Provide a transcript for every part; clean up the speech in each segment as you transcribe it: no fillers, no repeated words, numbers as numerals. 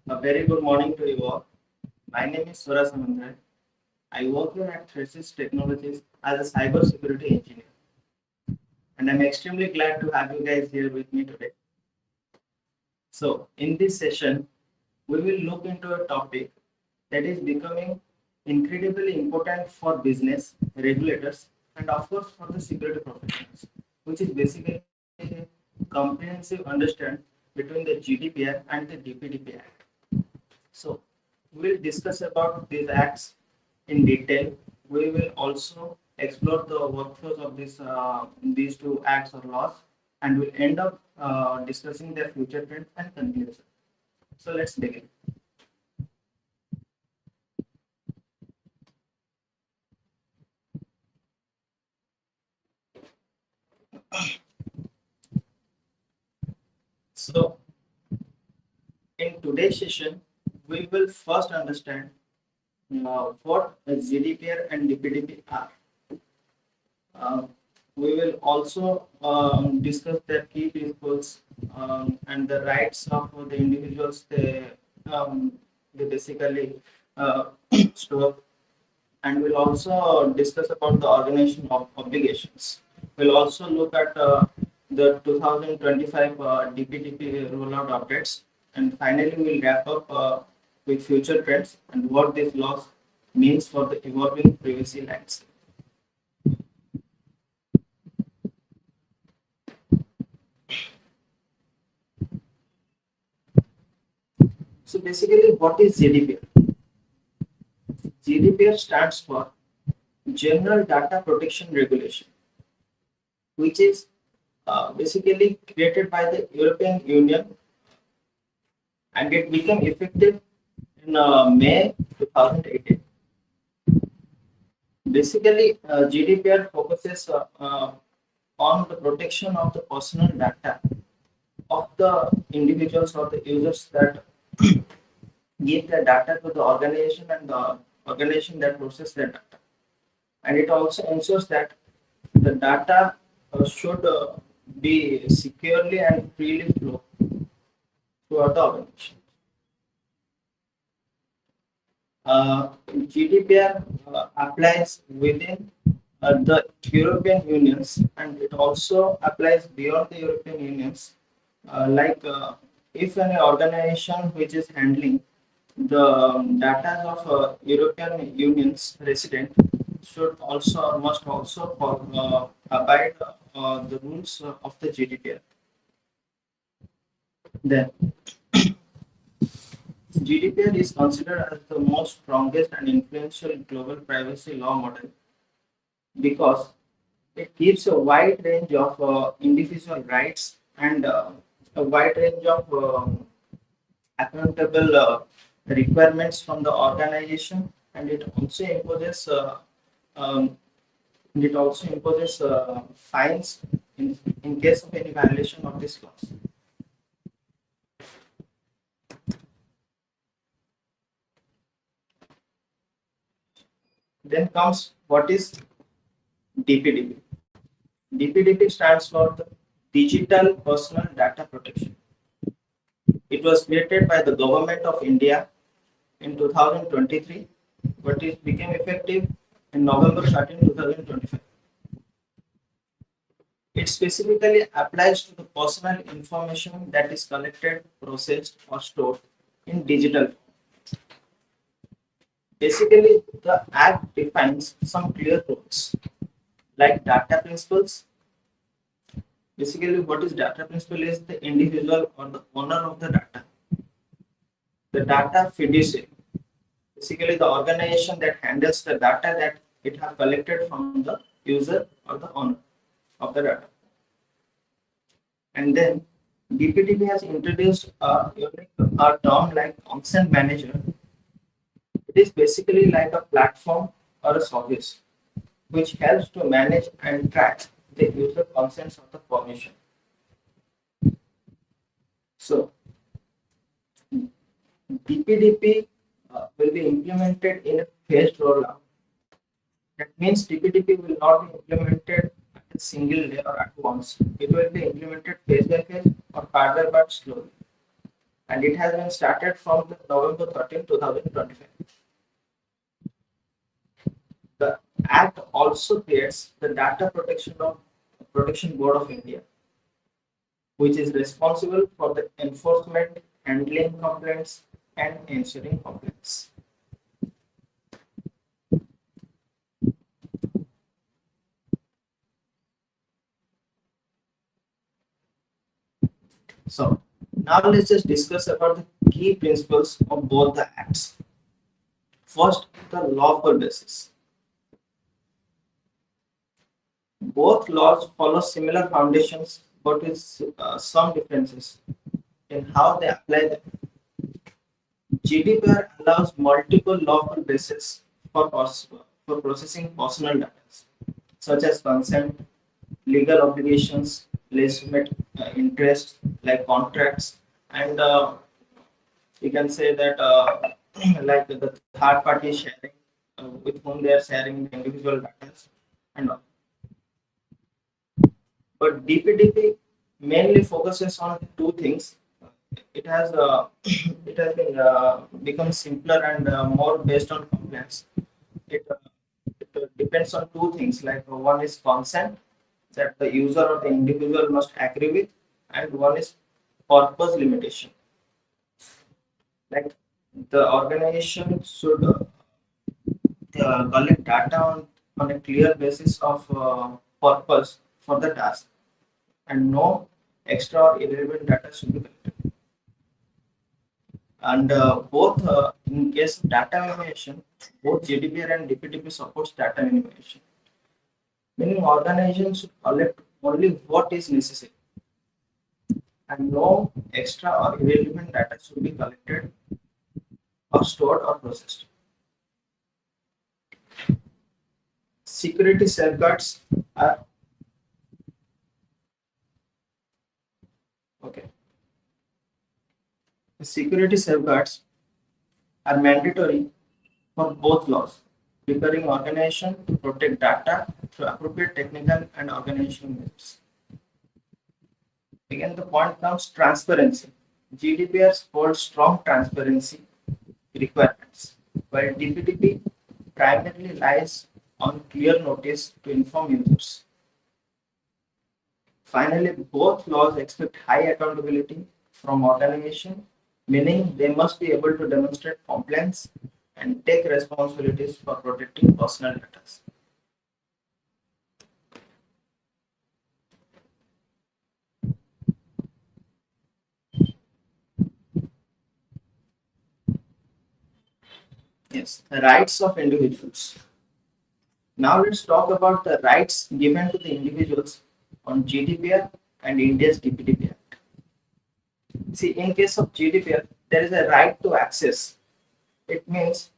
A very good morning to you all. My name is Swara Samandra. I work here at Threatsys Technologies as a cybersecurity engineer, and I'm extremely glad to have you guys here with me today. So, in this session, we will look into a topic that is becoming incredibly important for business, regulators, and of course for the security professionals, which is basically a comprehensive understanding between the GDPR and the DPDP Act. So, we will discuss about these acts in detail. We will also explore the workflows of these two acts or laws, and we'll end up discussing their future trends and conclusion. So let's begin. So in today's session, we will first understand what GDPR and DPDP are. Uh, we will also discuss their key principles and the rights of the individuals they basically uh, store, and we'll also discuss about the organization of obligations. We'll also look at the 2025 DPDP rollout updates, and finally we'll wrap up with future trends and what this laws means for the evolving privacy landscape. So basically, what is GDPR? GDPR stands for General Data Protection Regulation, which is basically created by the European Union, and it became effective in May 2018. Basically, GDPR focuses on the protection of the personal data of the individuals or the users that give their data to the organization and the organization that process their data. And it also ensures that the data should be securely and freely flow throughout the organization. GDPR applies within the European Unions, and it also applies beyond the European Unions. If any organization which is handling the data of European Union's resident should also must also abide the rules of the GDPR. Then GDPR is considered as the most strongest and influential global privacy law model because it gives a wide range of individual rights and a wide range of accountable requirements from the organization, and um, it also imposes fines in case of any violation of this laws. Then comes what is DPDP. DPDP stands for the Digital Personal Data Protection. It was created by the Government of India in 2023, but it became effective in November 13, 2025. It specifically applies to the personal information that is collected, processed, or stored in digital form. Basically, the Act defines some clear rules like data principles. Basically, what is data principle is the individual or the owner of the data. The data fiduciary, basically the organization that handles the data that it has collected from the user or the owner of the data. And then DPDP has introduced a unique term like consent manager. It is basically like a platform or a service which helps to manage and track the user consents of the permission. So DPDP will be implemented in a phased rollout. That means DPDP will not be implemented at a single day or at once. It will be implemented phase by phase or part by part slowly. and it has been started from the November 13, 2025. The Act also creates the Protection Board of India, which is responsible for the enforcement, handling complaints, and ensuring compliance. So now let's just discuss about the key principles of both the acts. First, the lawful basis. Both laws follow similar foundations, but with some differences in how they apply them. GDPR allows multiple lawful bases for processing personal data, such as consent, legal obligations, legitimate interests like contracts, and you can say that like the third party sharing with whom they are sharing the individual data and all. But DPDP mainly focuses on two things. It has it has been become simpler and more based on compliance. It, uh, it depends on two things. Like one is consent that the user or the individual must agree with, and one is purpose limitation. Like the organization should collect data on a clear basis of purpose for the task, and no extra or irrelevant data should be collected. And both in case of data minimization, both GDPR and DPDP supports data minimization, meaning organizations should collect only what is necessary and no extra or irrelevant data should be collected or stored or processed. Security safeguards are okay. The security safeguards are mandatory for both laws, requiring organization to protect data through appropriate technical and organizational measures. Again, the point comes transparency. GDPR holds strong transparency requirements, while DPDP primarily lies on clear notice to inform users. Finally, both laws expect high accountability from organization, meaning they must be able to demonstrate compliance and take responsibilities for protecting personal data. Yes, the rights of individuals. Now let's talk about the rights given to the individuals on GDPR and India's DPDP. See, in case of GDPR, there is a right to access. It means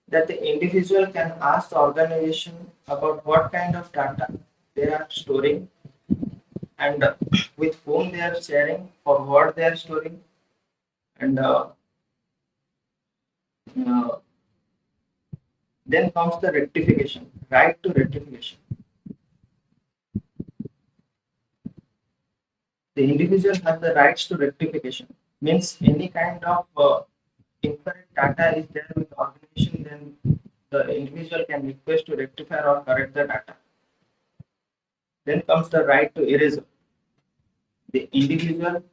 that the individual can ask the organization about what kind of data they are storing and with whom they are sharing, for what they are storing, and uh, then comes the rectification, right to rectification. The individual has the rights to rectification. Means any kind of incorrect data is there with the organization, then the individual can request to rectify or correct the data. Then comes the right to erasure. The individual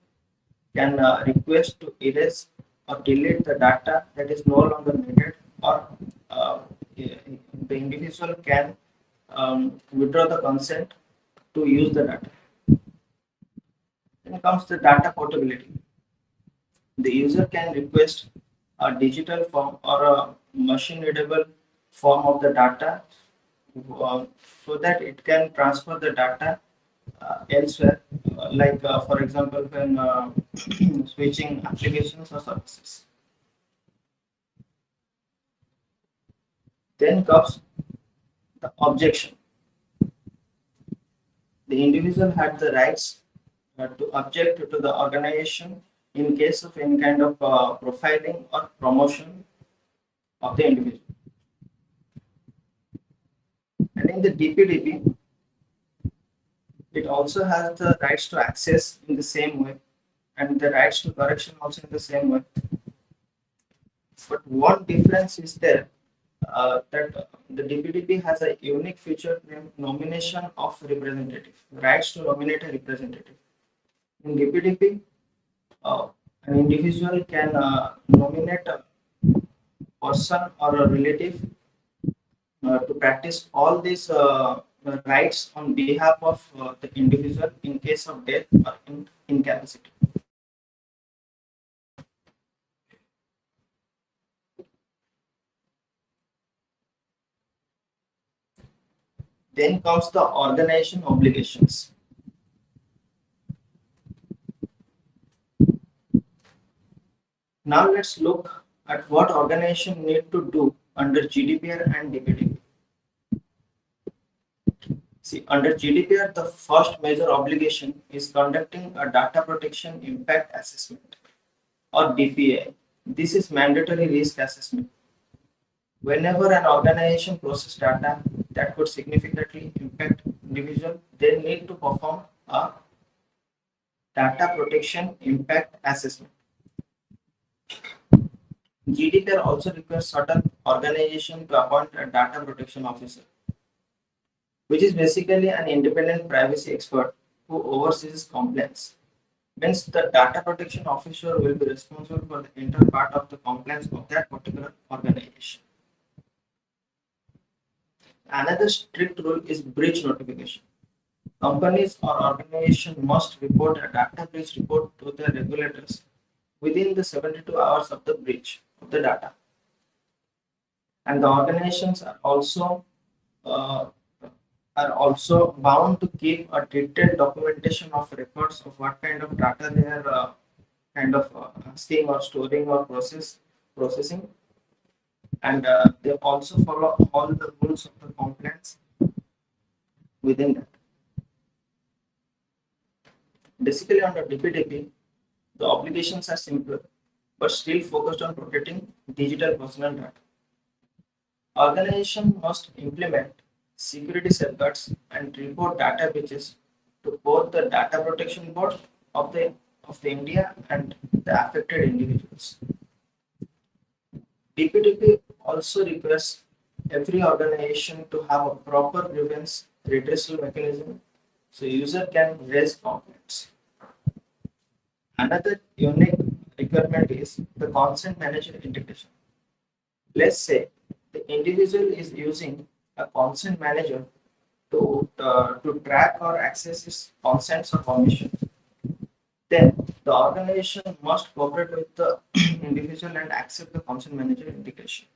can request to erase or delete the data that is no longer needed, or uh, the individual can withdraw the consent to use the data. Then comes the data portability. The user can request a digital form or a machine readable form of the data so that it can transfer the data elsewhere, like for example, when switching applications or services. Then comes the objection. The individual had the rights to object to the organization in case of any kind of profiling or promotion of the individual. And in the DPDP, it also has the rights to access in the same way, and the rights to correction also in the same way. But one difference is there, that the DPDP has a unique feature named nomination of representative, rights to nominate a representative. In DPDP, uh, an individual can nominate a person or a relative to practice all these rights on behalf of the individual in case of death or incapacity. Then comes the organization obligations. Now let's look at what organization need to do under GDPR and DPDP. See, under GDPR, the first major obligation is conducting a data protection impact assessment or DPA. This is mandatory risk assessment. Whenever an organization processes data that could significantly impact individual, they need to perform a data protection impact assessment. GDPR also requires certain organization to appoint a data protection officer, which is basically an independent privacy expert who oversees compliance. Means the data protection officer will be responsible for the entire part of the compliance of that particular organization. Another strict rule is breach notification. Companies or organizations must report a data breach report to their regulators within the 72 hours of the breach of the data. And the organizations uh, are also bound to keep a detailed documentation of records of what kind of data they are seeing or storing or processing, and they also follow all the rules of the compliance within that. Basically, under DPDP, the obligations are simpler but still focused on protecting digital personal data. Organizations must implement security safeguards and report data breaches to both the Data Protection Board of the India and the affected individuals. DPDP also requires every organization to have a proper grievance redressal mechanism so user can raise complaints. Another unique requirement is the consent manager integration. Let's say the individual is using a consent manager to track or access his consents or permission. Then the organization must cooperate with the individual and accept the consent manager integration.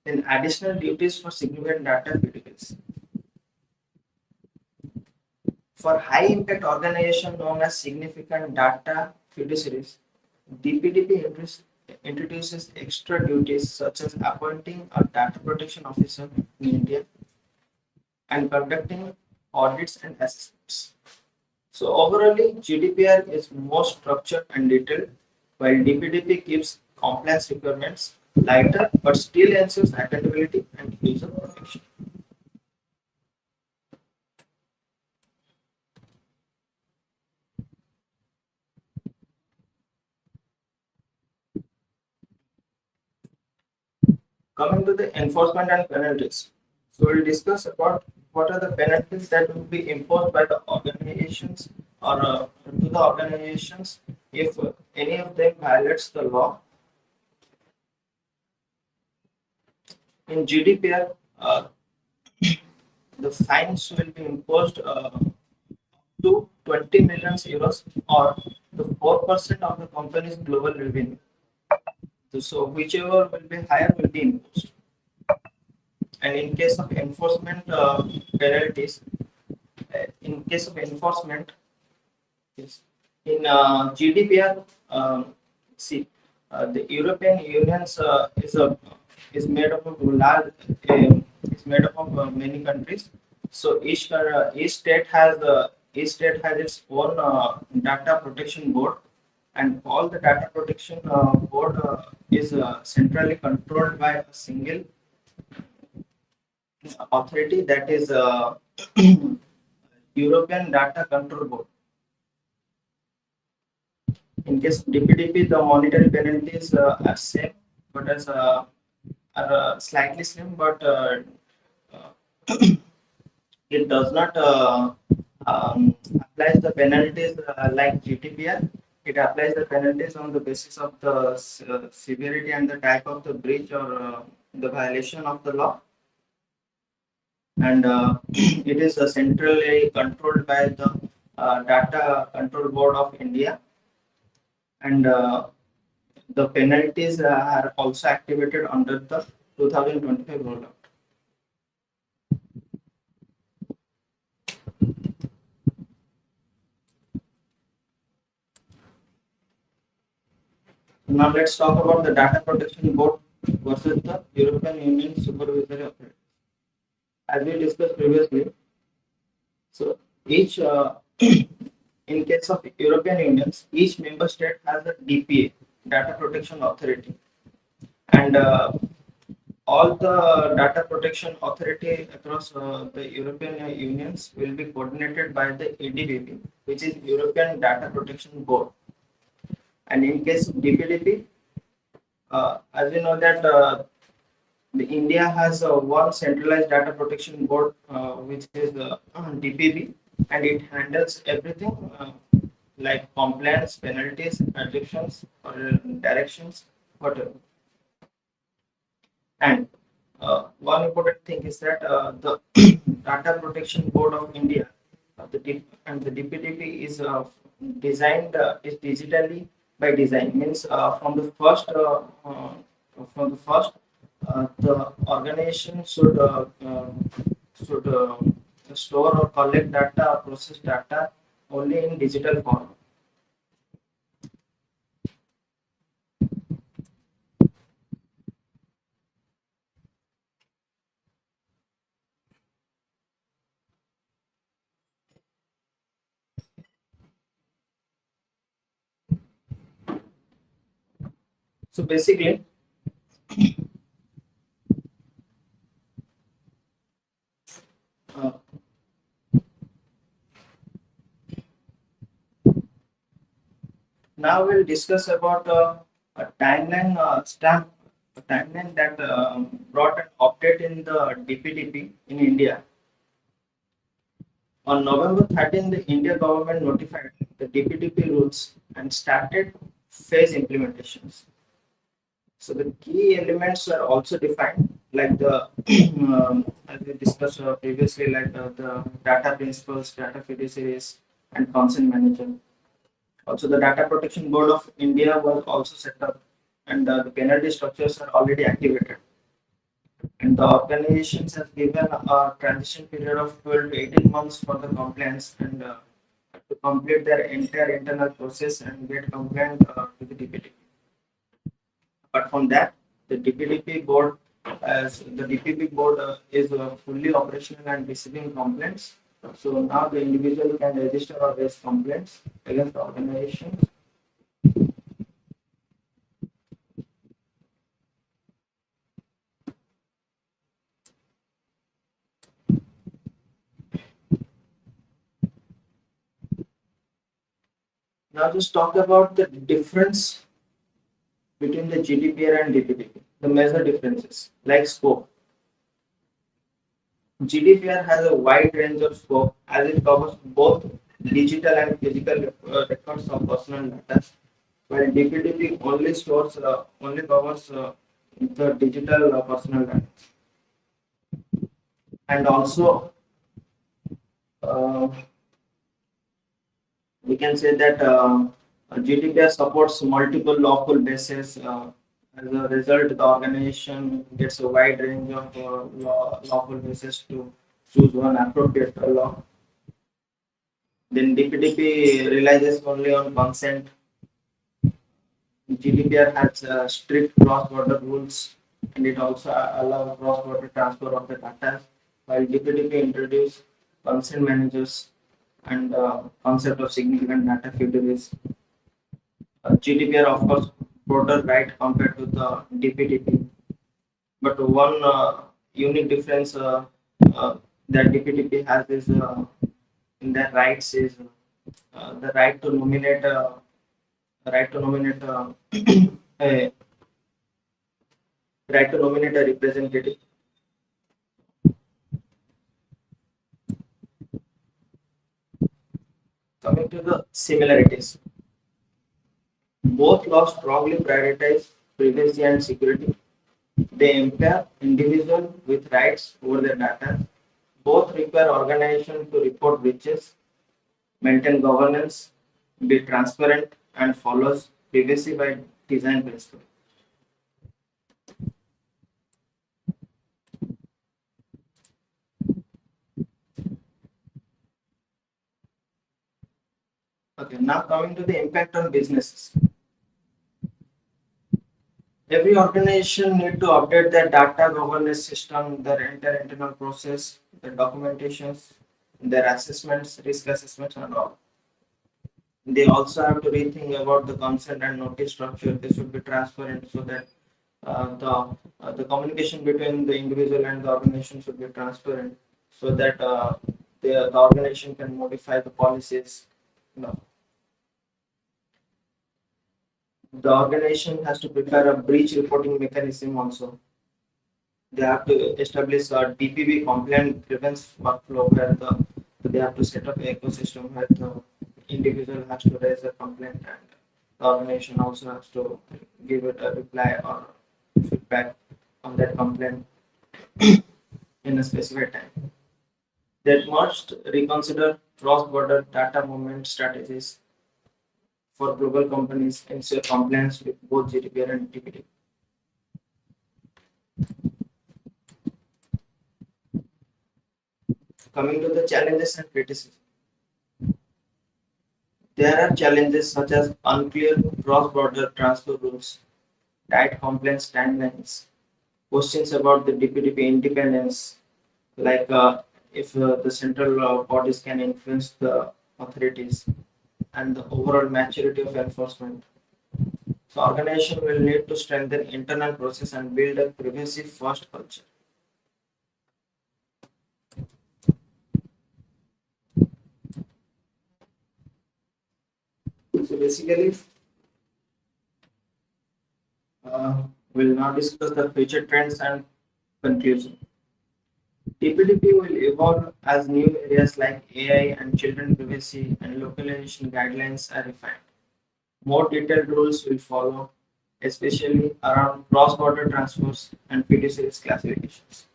Then additional duties for significant data fiduciaries. For high impact organization known as significant data fiduciaries, DPDP introduces extra duties such as appointing a data protection officer in India and conducting audits and assessments. So overall, GDPR is more structured and detailed, while DPDP keeps compliance requirements lighter but still ensures accountability and user protection. Coming to the enforcement and penalties. So we'll discuss about what are the penalties that will be imposed by the organizations or to the organizations if any of them violates the law. In GDPR, the fines will be imposed to 20 million euros or the 4% of the company's global revenue. So whichever will be higher will be imposed. And in case of enforcement penalties, in case of enforcement, yes, in GDPR, see, the European Union's is made up of is made up of many countries. So each state has its own data protection board, and all the data protection board is centrally controlled by a single authority, that is European Data Control Board. In case of DPDP, the monetary penalties are same, but are slightly slim, but uh, it does not applies the penalties like GDPR. It applies the penalties on the basis of the severity and the type of the breach or the violation of the law, and it is centrally controlled by the Data Control Board of India, and the penalties are also activated under the 2025 rollout. Now let's talk about the Data Protection Board versus the European Union Supervisory Authority. As we discussed previously, so each in case of European Unions, each member state has a DPA, Data Protection Authority, and all the data protection authority across the European Unions will be coordinated by the EDPP, which is European Data Protection Board. And in case of DPDP, as you know that the India has one centralized data protection board, which is DPB, and it handles everything like complaints, penalties, adjections, or directions, whatever. And one important thing is that the Data Protection Board of India, and the DPDP is is digitally by design. Means from the first the organization should store or collect data or process data only in digital form. So basically, uh, now we'll discuss about a timeline a timeline that brought an update in the DPDP in India. On November 13, the India government notified the DPDP rules and started phase implementations. So the key elements are also defined, like the as we discussed previously, like the data principles, data fiduciaries, and consent manager. Also, the Data Protection Board of India was also set up, and the penalty structures are already activated. And the organizations have given a transition period of 12 to 18 months for the compliance and to complete their entire internal process and get compliant to the DPDP. Apart from that, the DPDP board, as the DPP board is fully operational and receiving complaints. So now the individual can register or raise complaints against the organization. Now just talk about the difference between the GDPR and DPDP. The major differences, like scope. GDPR has a wide range of scope as it covers both digital and physical records of personal data, while DPDP only covers the digital personal data. And also, uh, we can say that GDPR supports multiple lawful bases. As a result, the organization gets a wide range of lawful bases to choose one appropriate law. Then DPDP relies only on consent. GDPR has strict cross-border rules, and it also allows cross-border transfer of the data, while DPDP introduced consent managers and concept of significant data fiduciaries. GDPR, of course, broader right compared to the DPDP, but one unique difference that DPDP has is in their rights is the right to nominate right to nominate a right to nominate a representative. Coming to the similarities, both laws strongly prioritize privacy and security. They empower individuals with rights over their data. Both require organizations to report breaches, maintain governance, be transparent, and follows privacy by design principle. Okay, now coming to the impact on businesses. Every organization need to update their data governance system, their entire internal process, their documentations, their assessments, risk assessments, and all. They also have to rethink about the consent and notice structure. They should be transparent so that the communication between the individual and the organization should be transparent, so that the organization can modify the policies. No, the organization has to prepare a breach reporting mechanism also. They have to establish a DPP compliant grievance workflow where they have to set up an ecosystem where the individual has to raise a complaint and the organization also has to give it a reply or feedback on that complaint in a specified time. They must reconsider cross-border data movement strategies for global companies, ensure compliance with both GDPR and DPDP. Coming to the challenges and criticism, there are challenges such as unclear cross-border transfer rules, tight compliance timelines, questions about the DPDP independence, like if the central bodies can influence the authorities, and the overall maturity of enforcement. So organization will need to strengthen internal process and build a privacy first culture. So basically, we'll now discuss the future trends and conclusion. DPDP will evolve as new areas like AI and children privacy and localization guidelines are refined. More detailed rules will follow, especially around cross-border transfers and fiduciaries classifications.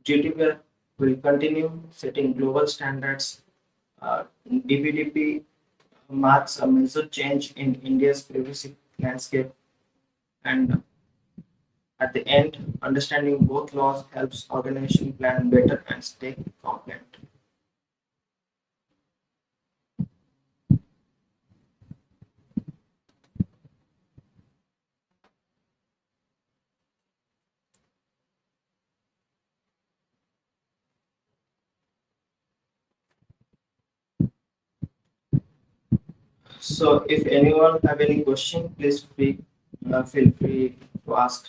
GDPR will continue setting global standards. DPDP marks a major change in India's privacy landscape, and at the end, understanding both laws helps organizations plan better and stay compliant. So, if anyone have any question, please feel free to ask.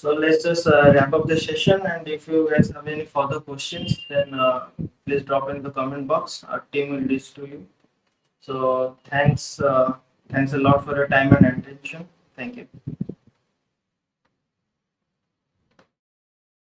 So let's just wrap up the session, and if you guys have any further questions, then please drop in the comment box. Our team will reach to you. So thanks a lot for your time and attention. Thank you.